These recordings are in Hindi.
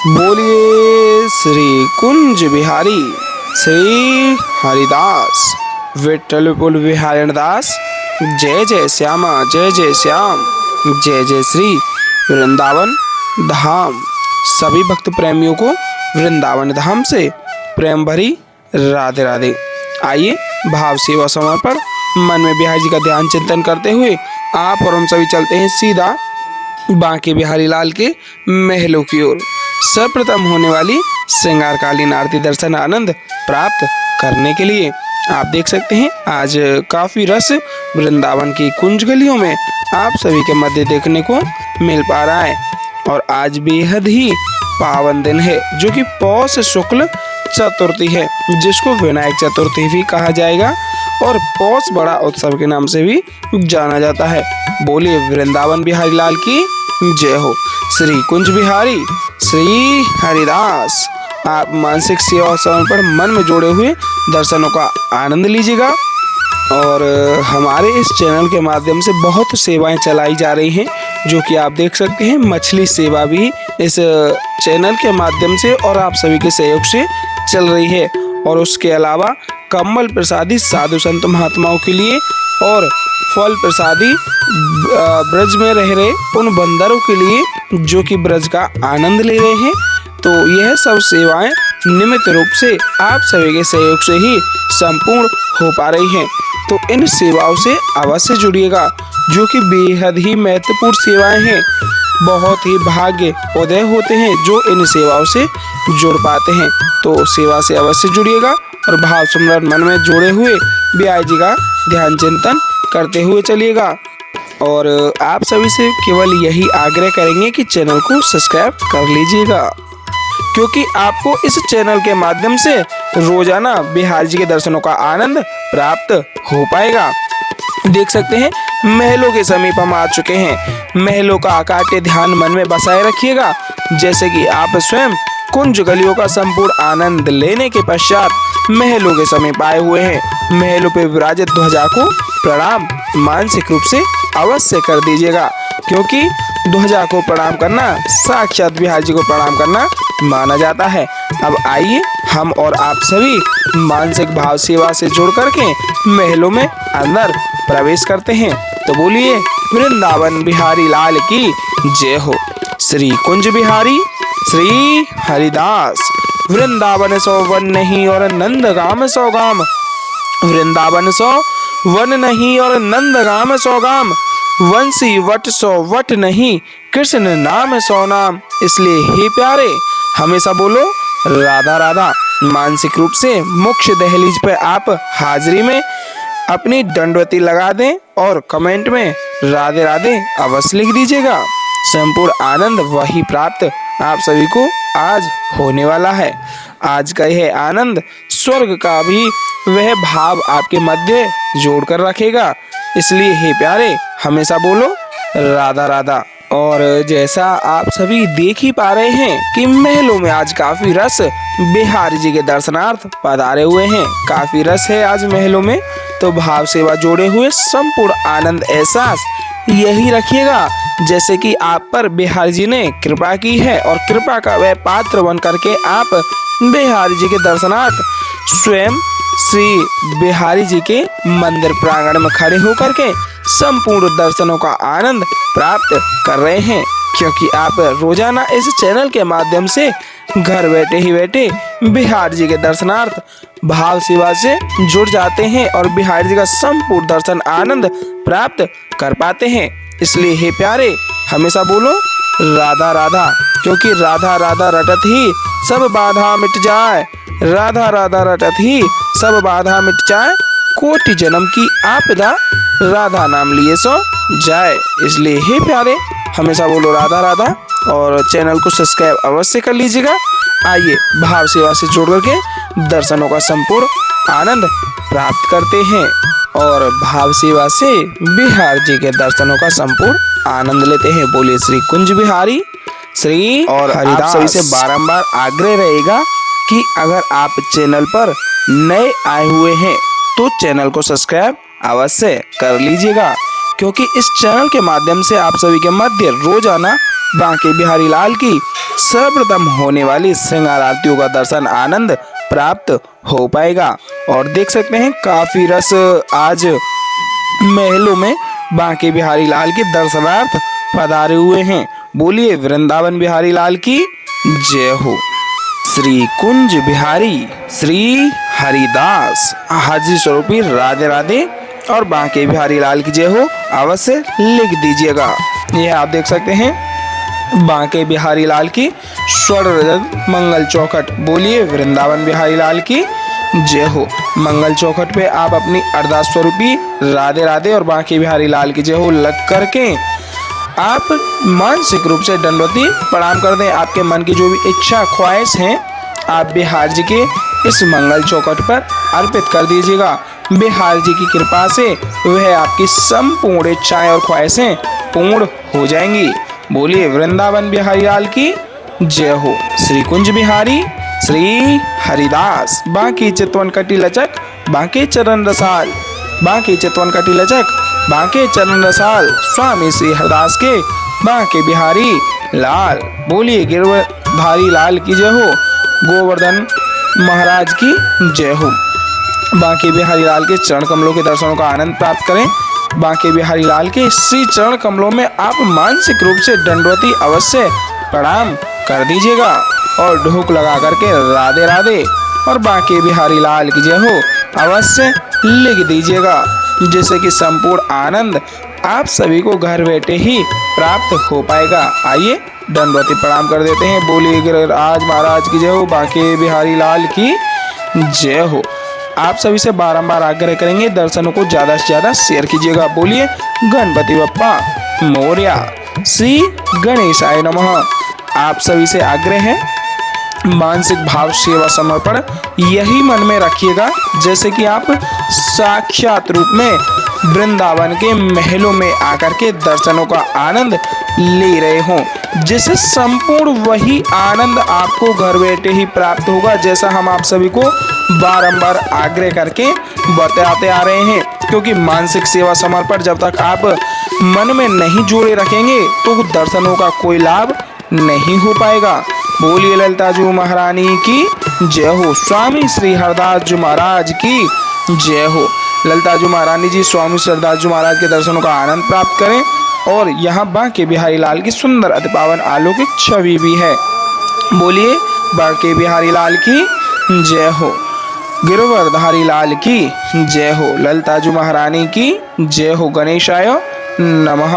बोलिए श्री कुंज बिहारी श्री हरिदास विठल पुल बिहारी दास। जय जय श्यामा जय जय श्याम जय जय श्री वृंदावन धाम। सभी भक्त प्रेमियों को वृंदावन धाम से प्रेम भरी राधे राधे। आइए भाव सेवा समर्पण मन में बिहारी जी का ध्यान चिंतन करते हुए आप और हम सभी चलते हैं सीधा बांके बिहारी लाल के महलों की ओर। सर्वप्रथम होने वाली श्रृंगारकालीन आरती दर्शन आनंद प्राप्त करने के लिए आप देख सकते हैं आज काफी रस वृंदावन की कुंज गलियों में आप सभी के मध्य देखने को मिल पा रहा है। और आज बेहद ही पावन दिन है जो कि पौष शुक्ल चतुर्थी है, जिसको विनायक चतुर्थी भी कहा जाएगा और पौष बड़ा उत्सव के नाम से भी जाना जाता है। बोलिए वृंदावन बिहारी लाल की जय हो। श्री कुंज बिहारी श्री हरिदास। आप मानसिक सेवा समर्पण मन में जोड़े हुए दर्शनों का आनंद लीजिएगा। और हमारे इस चैनल के माध्यम से बहुत सेवाएं चलाई जा रही हैं, जो कि आप देख सकते हैं मछली सेवा भी इस चैनल के माध्यम से और आप सभी के सहयोग से चल रही है। और उसके अलावा कम्बल प्रसादी साधु संत महात्माओं के लिए और फल प्रसादी ब्रज में रह रहे उन बंदरों के लिए जो कि ब्रज का आनंद ले रहे हैं। तो यह सब सेवाएं नियमित रूप से आप सभी के सहयोग से ही संपूर्ण हो पा रही हैं। तो इन सेवाओं से अवश्य जुड़िएगा, जो कि बेहद ही महत्वपूर्ण सेवाएं हैं। बहुत ही भाग्य उदय होते हैं जो इन सेवाओं से जुड़ पाते हैं। तो सेवा से अवश्य जुड़िएगा और भाव सुमरन मन में जोड़े हुए बिहारी जी का ध्यान चिंतन करते हुए चलिएगा। और आप सभी से केवल यही आग्रह करेंगे कि चैनल को सब्सक्राइब कर लीजिएगा, क्योंकि आपको इस चैनल के माध्यम से रोजाना बिहारी जी के दर्शनों का आनंद प्राप्त हो पाएगा। देख सकते हैं महलों के समीप हम आ चुके हैं। महलों का अकाट्य ध्यान मन में बसाए रखिएगा, जैसे कि आप स्वयं कुंज गलियों का संपूर्ण आनंद लेने के पश्चात महलों के समीप आए हुए हैं। महलों पे विराजित ध्वजा को प्रणाम मानसिक रूप से अवश्य कर दीजिएगा, क्योंकि ध्वजा को प्रणाम करना साक्षात बिहारी जी को प्रणाम करना माना जाता है। अब आइए हम और आप सभी मानसिक भाव सेवा से जुड़ करके महलों में अंदर प्रवेश करते हैं। तो बोलिए वृंदावन बिहारी लाल की जय हो। श्री कुंज बिहारी श्री हरिदास। वृंदावन सौ वन नहीं और नंदगाम सौ गाम। वृंदावन सौ वन नहीं और नंदगाम सौ गाम। वंशी वट सौ वट नहीं, कृष्ण नाम सौ नाम। इसलिए हे प्यारे हमेशा बोलो राधा राधा। मानसिक रूप से मुख्य दहलीज पे आप हाजिरी में अपनी दंडवती लगा दें और कमेंट में राधे राधे अवश्य लिख दीजिएगा। संपूर्ण आनंद वही प्राप्त आप सभी को आज होने वाला है। आज का यह आनंद स्वर्ग का भी वह भाव आपके मध्य जोड़ कर रखेगा। इसलिए हे प्यारे हमेशा बोलो राधा राधा। और जैसा आप सभी देख ही पा रहे हैं कि महलों में आज काफी रस बिहारी जी के दर्शनार्थ पधारे हुए हैं। काफी रस है आज महलों में। तो भाव सेवा जोड़े हुए संपूर्ण आनंद एहसास यही रखिएगा, जैसे कि आप पर बिहारी जी ने कृपा की है। और कृपा का वह पात्र बन करके आप बिहारी जी के दर्शनार्थ स्वयं श्री बिहारी जी के मंदिर प्रांगण में खड़े होकर के संपूर्ण दर्शनों का आनंद प्राप्त कर रहे हैं। क्योंकि आप रोजाना इस चैनल के माध्यम से घर बैठे ही बैठे बिहारी जी के दर्शनार्थ भाव सेवा से जुड़ जाते हैं और बिहारी जी का संपूर्ण दर्शन आनंद प्राप्त कर पाते हैं। इसलिए हे प्यारे हमेशा बोलो राधा राधा, क्योंकि राधा राधा रटत ही सब बाधा मिट जाए। राधा राधा रटत ही सब बाधा मिट जाए। कोटि जन्म की आपदा राधा नाम लिए सो जाए। इसलिए हे प्यारे हमेशा बोलो राधा राधा और चैनल को सब्सक्राइब अवश्य कर लीजिएगा। आइए भाव सेवा से जोड़ करके दर्शनों का संपूर्ण आनंद प्राप्त करते हैं और भाव सेवा से बिहारी जी के दर्शनों का संपूर्ण आनंद लेते हैं। बोलिए श्री कुंज बिहारी श्री और हरिदास। सभी से बारंबार आग्रह रहेगा कि अगर आप चैनल पर नए आए हुए हैं तो चैनल को सब्सक्राइब अवश्य कर लीजिएगा, क्योंकि इस चैनल के माध्यम से आप सभी के मध्य रोजाना बांके बिहारी लाल की सर्वप्रथम होने वाली श्रृंगार आरतियों का दर्शन आनंद प्राप्त हो पाएगा। और देख सकते हैं काफी रस आज महलों में बांके बिहारी लाल के दर्शनार्थ पधारे हुए हैं। बोलिए वृंदावन बिहारी लाल की जय हो। श्री कुंज बिहारी श्री हरिदास हाजिर स्वरूपी राधे राधे और बांके बिहारी लाल की जय हो अवश्य लिख दीजिएगा। यह आप देख सकते हैं बांके बिहारी लाल की स्वर्ण रजत मंगल चौखट। बोलिए वृंदावन बिहारी लाल की जय हो। मंगल चौखट पे आप अपनी अरदास स्वरूपी राधे राधे और बांके बिहारी लाल की जय हो लग करके आप मानसिक रूप से दंडवती प्रणाम कर दें। आपके मन की जो भी इच्छा ख्वाहिश हैं आप बिहार जी के इस मंगल चौखट पर अर्पित कर दीजिएगा। बिहार जी की कृपा से वह आपकी संपूर्ण इच्छाएं और ख्वाहिशें पूर्ण हो जाएंगी। बोलिए वृंदावन बिहारी लाल की जय हो। श्री कुंज बिहारी श्री हरिदास बांके चितवन कटी लचक बांके चरण रसाल बांके चितवन कटी लचक बांके चरण रसाल स्वामी श्री हरदास के बांके बिहारी लाल। बोलिए गिरधारी लाल की जय हो। गोवर्धन महाराज की जय हो। बांके बिहारी लाल के चरण कमलों के दर्शनों का आनंद प्राप्त करें। बांके बिहारी लाल के श्री चरण कमलों में आप मानसिक रूप से दंडवती अवश्य प्रणाम कर दीजिएगा और ढोक लगा करके राधे राधे और बांके बिहारी लाल की जय हो अवश्य लिख दीजिएगा, जिससे कि संपूर्ण आनंद आप सभी को घर बैठे ही प्राप्त हो पाएगा। आइए दंडवती प्रणाम कर देते हैं। बोलिए गिरिराज महाराज की जय हो। बांके बिहारी लाल की जय हो। आप सभी से बारंबार आग्रह करेंगे दर्शनों को ज्यादा से ज्यादा शेयर कीजिएगा। बोलिए गणपति बप्पा मोरया। श्री गणेशाय नमः। आप सभी से आग्रह है मानसिक भाव सेवा समर्पण यही मन में रखिएगा जैसे कि आप साक्षात रूप में वृंदावन के महलों में आकर के दर्शनों का आनंद ले रहे हों, जिससे संपूर्ण वही आनंद आपको घर बैठे ही प्राप्त होगा, जैसा हम आप सभी को बारंबार आग्रह करके बताते आ रहे हैं। क्योंकि मानसिक सेवा समर्पण जब तक आप मन में नहीं जोड़े रखेंगे तो दर्शनों का कोई लाभ नहीं हो पाएगा। बोलिए ललिता जी महारानी की जय हो। स्वामी श्री हरदास जी महाराज की जय हो। ललिता जी महारानी जी स्वामी श्री हरदास जी महाराज के दर्शनों का आनंद प्राप्त करें। और यहाँ बांके बिहारी लाल की सुंदर अति पावन अलौकिक छवि भी है। बोलिए बांके बिहारी लाल की जय हो। गिरवरधारी लाल की जय हो। ललिता जी महारानी की जय हो। गणेशाय नमः।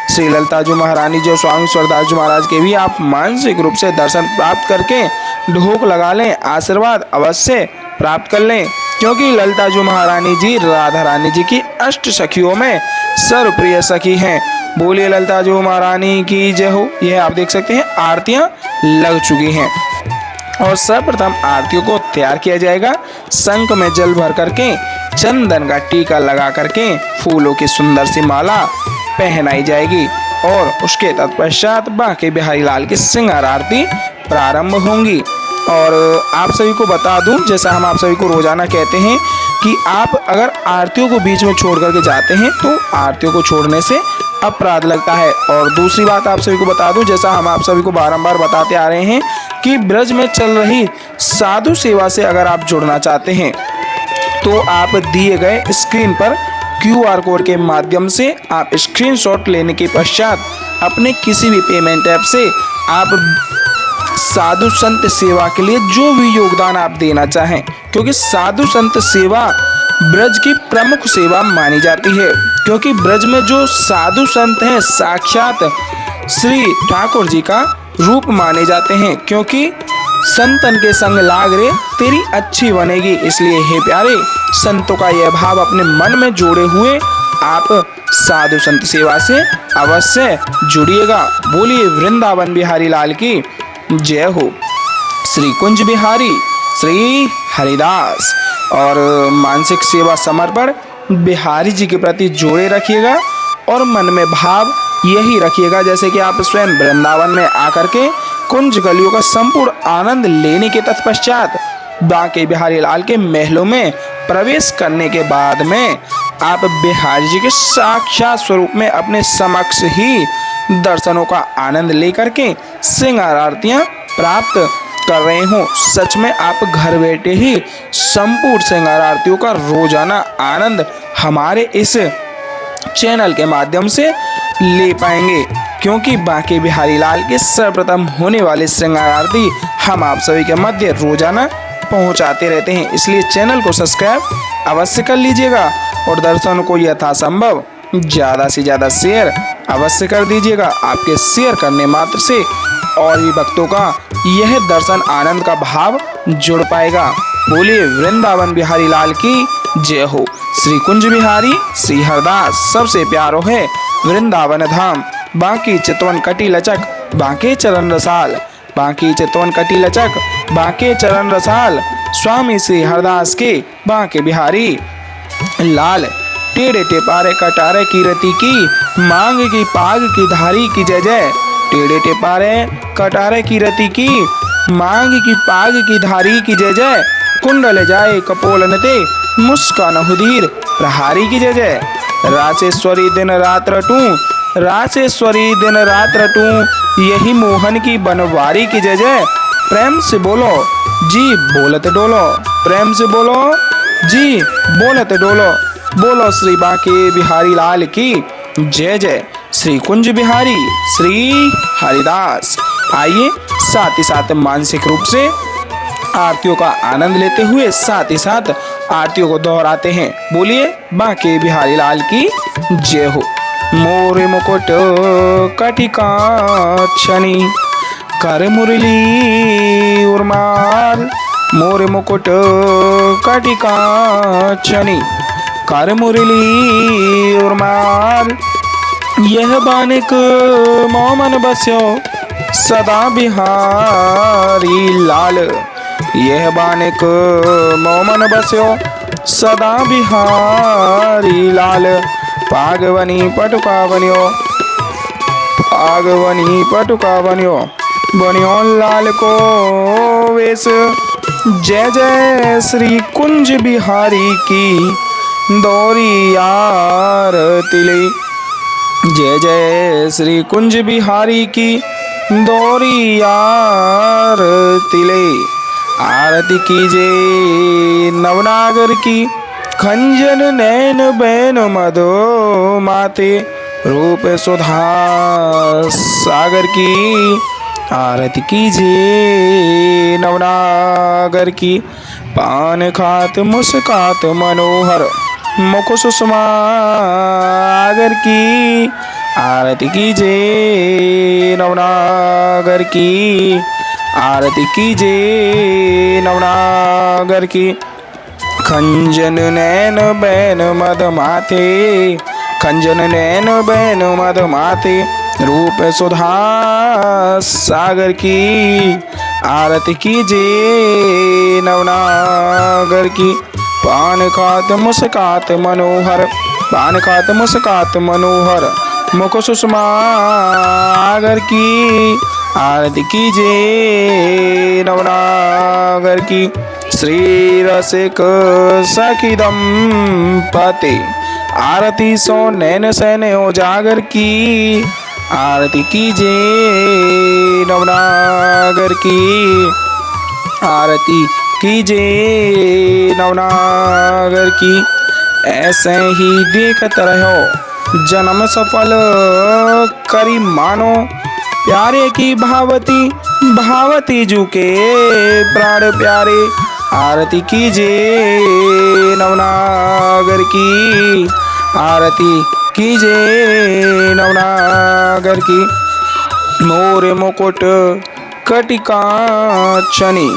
श्री ललिता जी महारानी जो स्वामी स्वरदास जी महाराज के भी आप मानसिक रूप से दर्शन प्राप्त करके ढोक लगा लें, आशीर्वाद अवश्य प्राप्त कर लें। क्योंकि ललिता जी महारानी जी राधा रानी जी की अष्ट सखियों में सर्वप्रिय सखी हैं। बोलिए ललिता जी महारानी की जय हो। यह आप देख सकते हैं आरतियां लग चुकी हैं और सर्वप्रथम आरतियों को तैयार किया जाएगा। शंख में जल भर करके चंदन का टीका लगा करके फूलों की सुंदर सी माला पहनाई जाएगी और उसके तत्पश्चात बांके बिहारी लाल की श्रृंगार आरती प्रारंभ होंगी। और आप सभी को बता दूं, जैसा हम आप सभी को रोजाना कहते हैं कि आप अगर आरतियों को बीच में छोड़ करके जाते हैं तो आरतियों को छोड़ने से अपराध लगता है। और दूसरी बात आप सभी को बता दूं, जैसा हम आप सभी को बारंबार बताते आ रहे हैं कि ब्रज में चल रही साधु सेवा से अगर आप जुड़ना चाहते हैं तो आप दिए गए स्क्रीन पर QR कोड के माध्यम से आप स्क्रीनशॉट लेने के पश्चात अपने किसी भी पेमेंट ऐप से आप साधु संत सेवा के लिए जो भी योगदान आप देना चाहें, क्योंकि साधु संत सेवा ब्रज की प्रमुख सेवा मानी जाती है। क्योंकि ब्रज में जो साधु संत हैं साक्षात श्री ठाकुर जी का रूप माने जाते हैं। क्योंकि संतन के संग लाग रे तेरी अच्छी बनेगी। इसलिए हे प्यारे संतों का यह भाव अपने मन में जोड़े हुए आप साधु संत सेवा से अवश्य जुड़िएगा। बोलिए वृंदावन बिहारी लाल की जय हो। श्री कुंज बिहारी श्री हरिदास। और मानसिक सेवा समर्पण बिहारी जी के प्रति जोड़े रखिएगा और मन में भाव यही रखिएगा जैसे कि आप स्वयं वृंदावन में आकर के कुंज गलियों का संपूर्ण आनंद लेने के तत्पश्चात बांके बिहारी लाल के महलों में प्रवेश करने के बाद में आप बिहारी जी के साक्षात स्वरूप में अपने समक्ष ही दर्शनों का आनंद लेकर के श्रृंगार आरतियां प्राप्त कर रहे हो। सच में आप घर बैठे ही संपूर्ण श्रृंगार आरतियों का रोजाना आनंद हमारे इस चैनल के माध्यम से ले पाएंगे, क्योंकि बांके बिहारी लाल के सर्वप्रथम होने वाले श्रृंगार आरती हम आप सभी के मध्य रोजाना पहुंचाते रहते हैं। इसलिए चैनल को सब्सक्राइब अवश्य कर लीजिएगा और दर्शनों को यथासंभव ज़्यादा से ज़्यादा शेयर अवश्य कर दीजिएगा। आपके शेयर करने मात्र से और भी भक्तों का यह दर्शन आनंद का भाव जुड़ पाएगा। बोलिए वृंदावन बिहारी लाल की जय हो। श्री कुंज बिहारी श्री हरदास सबसे प्यारो है वृंदावन धाम। बांके चितवन कटी लचक बांके चरण रसाल, बांके चितवन कटी लचक बांके चरण रसाल। स्वामी श्री हरदास के बांके बिहारी लाल। टेढ़े टेपारे कटारे की रति की मांग की पाग की धारी की जय जय। टेढ़े टेपारे कटारे की रति की मांग की पाग की धारी की जय जय। कुंडल जाए कपोलनते मुस्कान हुदीर प्रहारी की जय जय। रासेश्वरी दिन रात रटूं, रासेश्वरी दिन रात रटूं, यही मोहन की बनवारी की जय जय। प्रेम से बोलो जी बोलत डोलो, प्रेम से बोलो जी बोलत डोलो। बोलो श्री बांके बिहारी लाल की जय जय। श्री कुंज बिहारी श्री हरिदास। आइए साथ ही साथ मानसिक रूप से आरतियों का आनंद लेते हुए साथ ही साथ आरतियों को दोहराते हैं। बोलिए बांके बिहारी लाल की जय हो। मोरे मुकुट कटिकाक्षणी कर मुरली उर्माल, मोरे मुकुट कटिकाक्षणी कर मुरली उर्माल। यह बानिक मोमन बस्यो सदा बिहारी लाल, यह बानिक मोमन बस्यो सदा बिहारी लाल। पागवनी पटुका बनियो, पागवनी पटुका बनियो, बनियो लाल को वेश। जय जय श्री कुंज बिहारी की दौरी आरती ले, जय जय श्री कुंज बिहारी की दौरी आरती ले। आरती कीजे नवनागर की खंजन नैन बैन मधो माते रूप सुधा सागर की। आरती कीजिए नवनागर की पान खात मुस्कात मनोहर मुख सुषमा आगर की। आरती कीजिए नवनागर की, आरती कीजिए नवनागर की। खंजन नैन बैन मद माथे, खंजन नैन बैन मद माथे रूप सुधा सागर की। आरती कीजिए नवनागर की पान खात मुस्कात मनोहर, पान खात मुस्कात मनोहर मुख सुषमा आगर की। आरती कीजिए नवनागर की। श्री रसिक सखी दंपति आरती सो नैन सैन उजागर की। आरती कीजिए नवनागर की, आरती कीजिए नवनागर की। ऐसे ही देखत रहो जन्म सफल करी मानो, प्यारे की भावती भावती जू के प्राण प्यारे। आरती कीजिए नवनागर की, आरती कीजिए नवनागर की। मोरे मुकुट कटिकाक्षणी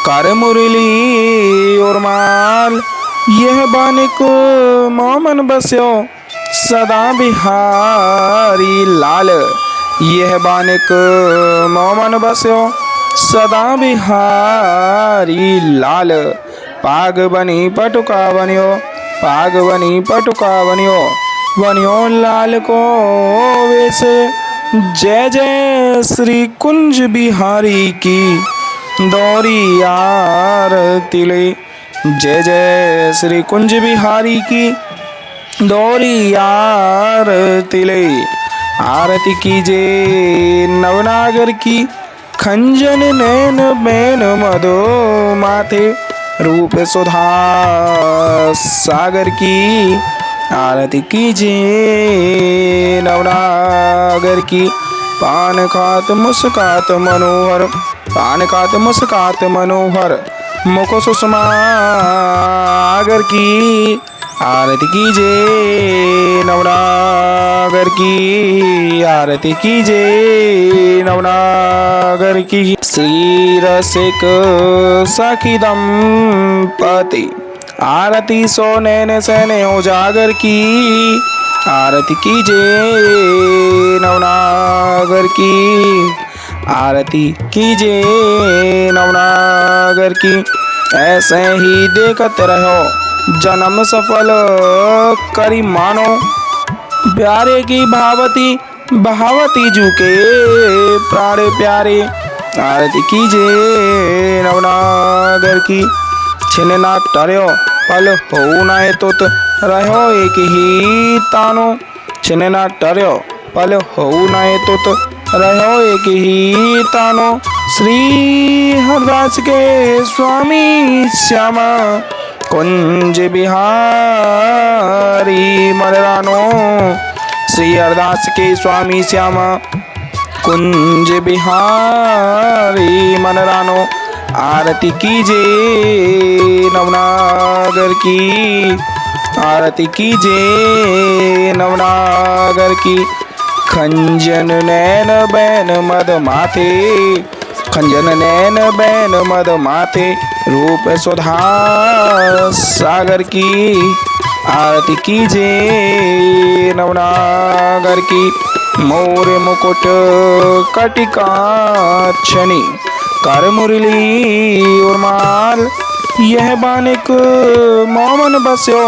कर मुरली उर्माल, यह बानिक मोमन बस्यो सदा बिहारी लाल। यह बानिक मोमन बस्यो सदा बिहारी लाल। पाग बनी पटुका बनियो, पाग बनी पटुका बनियो, बनियो लाल को वेश। जय जय श्री कुंज बिहारी की दौरी आरती ले, जय जय श्री कुंज बिहारी की दौरी आरती ले। आरती कीजे नवनागर की। खंजन नैन बैन मधो माथे रूप सुधा सागर की। आरती कीजे नवनागर की। पान खात मुस्कात मनोहर, पान खात मुस्कात मनोहर मुख सुषमा आगर की। आरती कीजे नवनागर की। आरती कीजे नवनागर की। श्री रसिक सखी दंपति आरती सो नैन सैने उजागर की। आरती कीजे नवनागर की। आरती कीजे नवनागर की। ऐसे ही देखत रहो जन्म सफल करी मानो। प्यारे की भावती बहावती झुके प्राणे प्यारे। आरती कीजे नवनागर की। छिन ना टर्यो पल हो नाए तुत रहो एक ही तानो। छिन ना टर्यो पल हो नाए तुत रहो एक ही तानो। श्री हरदास के स्वामी श्यामा कुंज बिहारी मनरानो। श्री हरदास के स्वामी श्यामा कुंज बिहारी मनरानो। आरती कीजे नवनागर की। आरती कीजे नवनागर की। खंजन नैन बैन मद माथे, खंजन नैन बैन मद माथे रूप सुधा सागर की। आरती कीजे नवनागर की। मोर मुकुट कटिकाक्षणी कर मुरली उर्माल। यह बानिक मोमन बस्यो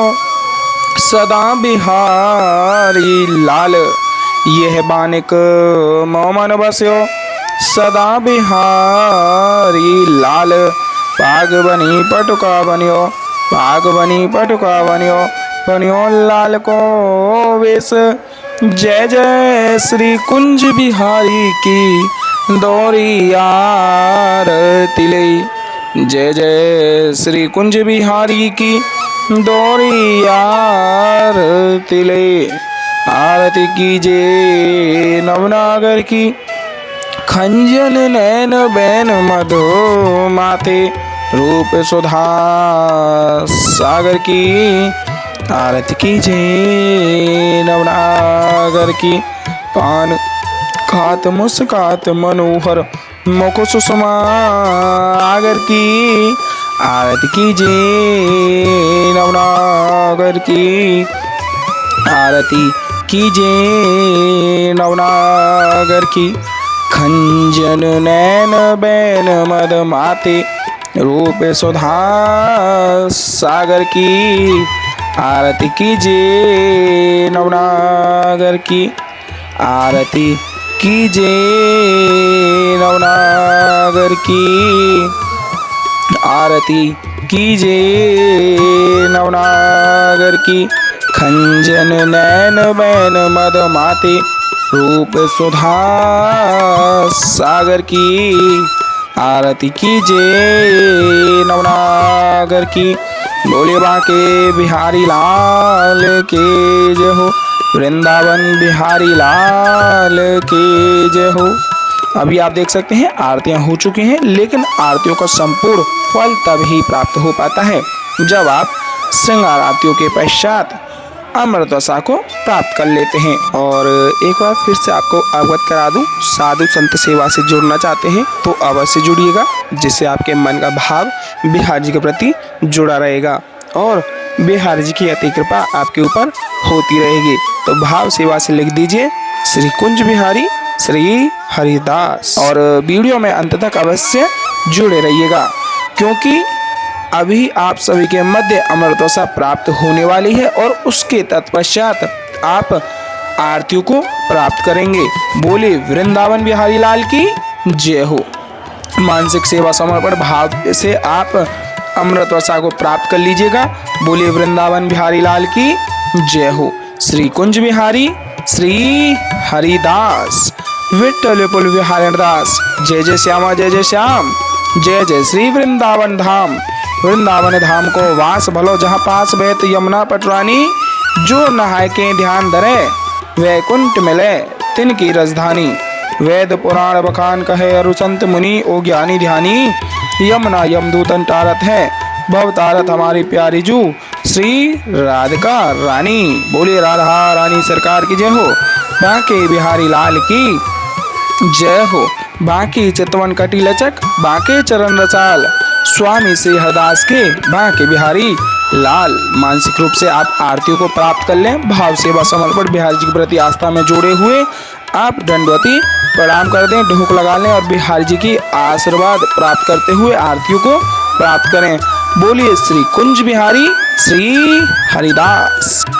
सदा बिहारी लाल। यह बानिक मोमन बस्यो सदा बिहारी लाल। पाग बनी पटुका बनियो, पाग बनी पटुका बनियो, बनियो लाल को वेश। जय जय श्री कुंज बिहारी की दौरी आरती ले। जय जय श्री कुंज बिहारी की दौरी आरती ले। आरती कीजे नवनागर की। खंजन नैन बैन मधो माथे रूप सुधा सागर की। आरती कीजे नवनागर की। पान खात मुस्कात मनोहर मुख सुषमा आगर की। आरती कीजे नवनागर की। आरती कीजे नवनागर की। खंजन नैन बैन मद माते रूप सुधा सागर की। आरती कीजे नवनागर की। आरती कीजे नवनागर की। आरती कीजे नवनागर की। खंजन नैन बैन मद माते रूप सुधा सागर की। आरती कीजे नवनागर की। बोले बांके बिहारी लाल के जय हो, वृंदावन बिहारी लाल के जय हो। अभी आप देख सकते हैं आरतियां हो चुकी हैं, लेकिन आरतियों का संपूर्ण फल तभी प्राप्त हो पाता है जब आप श्रृंगार आरतियों के पश्चात अमृत वसा को प्राप्त कर लेते हैं। और एक बार फिर से आपको अवगत करा दूं, साधु संत सेवा से जुड़ना चाहते हैं तो अवश्य जुड़िएगा, जिससे आपके मन का भाव बिहार जी के प्रति जुड़ा रहेगा और बिहार जी की अति कृपा आपके ऊपर होती रहेगी। तो भाव सेवा से लिख दीजिए श्री कुंज बिहारी श्री हरिदास, और वीडियो में अंत तक अवश्य जुड़े रहिएगा, क्योंकि अभी आप सभी के मध्य अमृतवसा प्राप्त होने वाली है और उसके तत्पश्चात आप आरतियों को प्राप्त करेंगे। बोले वृंदावन बिहारी लाल की जय हो। मानसिक सेवा समर्पण भाव से आप अमृतवसा को प्राप्त कर लीजिएगा। बोले वृंदावन बिहारी लाल की जय हो। श्री कुंज बिहारी श्री हरिदास। विठ्ठल विपुल विहारण दास। जय जय श्यामा जय जय श्याम। जय जय श्री वृंदावन धाम। वृंदावन धाम को वास भलो जहाँ पास बहत यमुना पटरानी। जो नहाय के ध्यान धरे वैकुंठ मिले तिनकी राजधानी। वेद पुराण बखान कहे अरु संत मुनि ओ ज्ञानी ध्यानी। यमुना यमदूतन तारत है भव तारत हमारी प्यारी जू श्री राधिका रानी। बोलिए राधा रानी सरकार की जय हो। बांके बिहारी लाल की जय हो। बांके चितवन कटी लचक बांके चरण रसाल। स्वामी श्री हरदास के बांके बिहारी लाल। मानसिक रूप से आप आरतियों को प्राप्त कर लें। भाव सेवा समर्पण बिहारी जी के प्रति आस्था में जोड़े हुए आप दंडवती प्रणाम कर दें, ढूक लगा लें और बिहारी जी की आशीर्वाद प्राप्त करते हुए आरतियों को प्राप्त करें। बोलिए श्री कुंज बिहारी श्री हरिदास।